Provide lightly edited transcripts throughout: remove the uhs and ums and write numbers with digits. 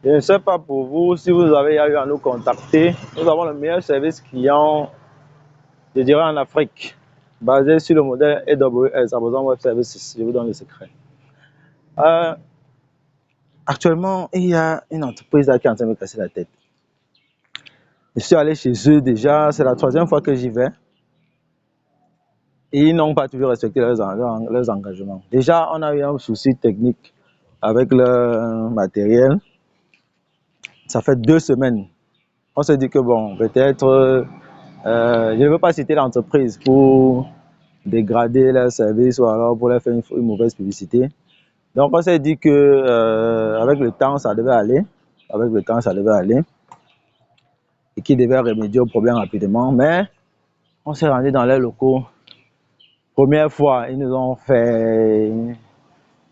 Je ne sais pas pour vous, si vous avez eu à nous contacter, nous avons le meilleur service client, je dirais en Afrique, basé sur le modèle AWS, Amazon Web Services. Je vous donne le secret. Actuellement, il y a une entreprise là qui est en train de me casser la tête. Je suis allé chez eux déjà, c'est la troisième fois que j'y vais. Et ils n'ont pas toujours respecté leurs engagements. Déjà, on a eu un souci technique avec le matériel. Ça fait 2 semaines. On s'est dit que bon, peut-être, je ne veux pas citer l'entreprise pour dégrader leur service ou alors pour leur faire une mauvaise publicité. Donc on s'est dit que avec le temps, ça devait aller. Avec le temps, ça devait aller. Et qu'ils devaient remédier au problème rapidement. Mais on s'est rendu dans leurs locaux. Première fois, ils nous ont fait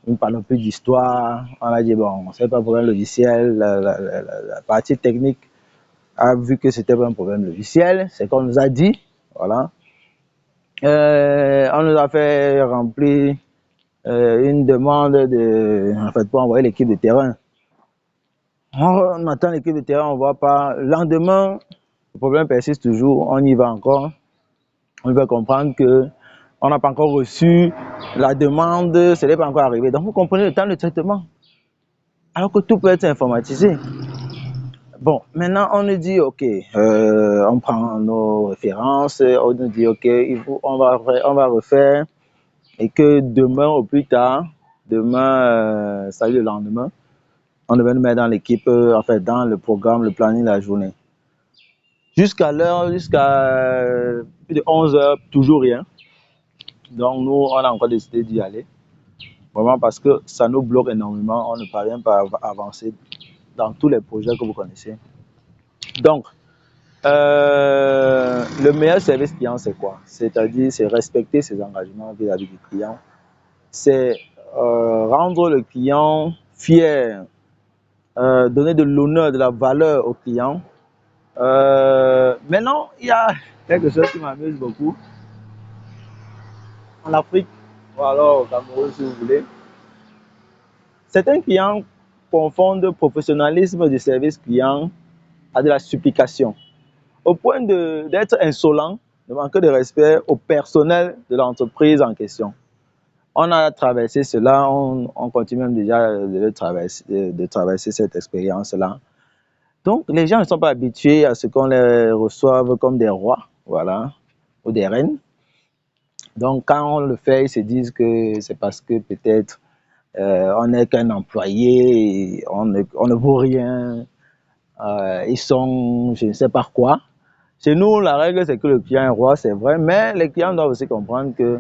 une panoplie d'histoires. On a dit, bon, c'est pas un problème logiciel. La partie technique a vu que c'était pas un problème logiciel. C'est qu'on nous a dit. Voilà. On nous a fait remplir une demande en fait, pour envoyer l'équipe de terrain. On attend l'équipe de terrain, on ne voit pas. Le lendemain, le problème persiste toujours. On y va encore. On va comprendre que on n'a pas encore reçu la demande, ce n'est pas encore arrivé. Donc, vous comprenez le temps de traitement. Alors que tout peut être informatisé. Bon, maintenant, on nous dit, OK, on prend nos références, on nous dit, OK, on va refaire, et que demain au plus tard, demain, ça le lendemain, on devait nous mettre dans l'équipe, en fait, dans le programme, le planning de la journée. Jusqu'à l'heure, jusqu'à plus de 11 heures, toujours rien. Donc, nous, on a encore décidé d'y aller. Vraiment parce que ça nous bloque énormément. On ne parvient pas à avancer dans tous les projets que vous connaissez. Donc, le meilleur service client, c'est quoi? C'est-à-dire, c'est respecter ses engagements vis-à-vis du client. C'est rendre le client fier, donner de l'honneur, de la valeur au client. Maintenant, il y a quelque chose qui m'amuse beaucoup. En Afrique, ou alors au Cameroun, si vous voulez, certains clients confondent professionnalisme du service client à de la supplication, au point d'être insolent, de manquer de respect au personnel de l'entreprise en question. On a traversé cela, on continue même déjà de traverser cette expérience-là. Donc, les gens ne sont pas habitués à ce qu'on les reçoive comme des rois, voilà, ou des reines. Donc, quand on le fait, ils se disent que c'est parce que peut-être on n'est qu'un employé, on ne vaut rien, ils sont je ne sais pas quoi. Chez nous, la règle, c'est que le client est roi, c'est vrai, mais les clients doivent aussi comprendre que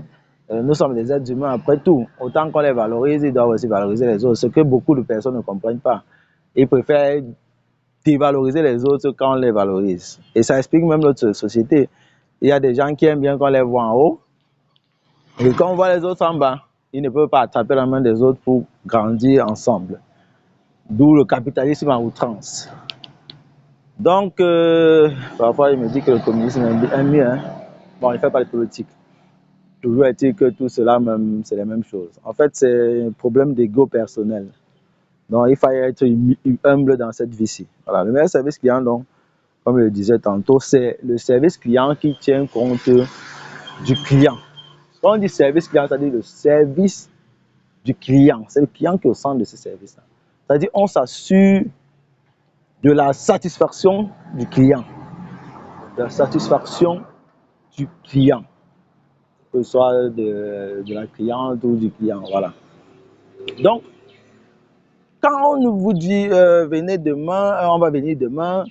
nous sommes des êtres humains après tout. Autant qu'on les valorise, ils doivent aussi valoriser les autres, ce que beaucoup de personnes ne comprennent pas. Ils préfèrent dévaloriser les autres quand on les valorise. Et ça explique même notre société. Il y a des gens qui aiment bien qu'on les voit en haut, et quand on voit les autres en bas, ils ne peuvent pas attraper la main des autres pour grandir ensemble. D'où le capitalisme à outrance. Donc, parfois, il me dit que le communisme est mieux. Hein. Bon, il ne fait pas de politique. Toujours est-il que tout cela, c'est la même chose. En fait, c'est un problème d'ego personnel. Donc, il faut être humble dans cette vie-ci. Voilà. Le meilleur service client, donc, comme je le disais tantôt, c'est le service client qui tient compte du client. Quand on dit service client, c'est-à-dire le service du client. C'est le client qui est au centre de ce service-là. C'est-à-dire on s'assure de la satisfaction du client. De la satisfaction du client. Que ce soit de la cliente ou du client. Voilà. Donc, quand on vous dit venez demain, on va venir demain,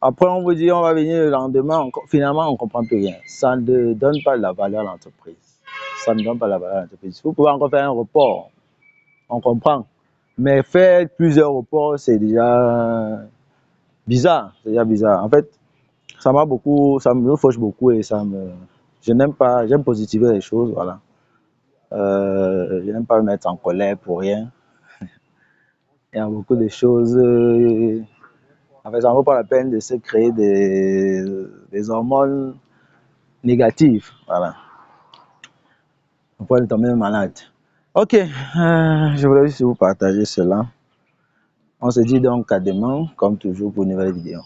après on vous dit on va venir le lendemain, finalement on ne comprend plus rien. Ça ne donne pas la valeur à l'entreprise. Ça ne donne pas la valeur à l'entreprise. Vous pouvez encore faire un report, on comprend. Mais faire plusieurs reports, c'est déjà bizarre. C'est déjà bizarre. En fait, ça me fauche beaucoup et je n'aime pas, j'aime positiver les choses, voilà. Je n'aime pas me mettre en colère pour rien. Il y a beaucoup de choses. En fait, ça ne vaut pas la peine de se créer des hormones négatives. Voilà. On pourrait tomber malade. Ok, je voulais juste vous partager cela. On se dit donc à demain, comme toujours, pour une nouvelle vidéo.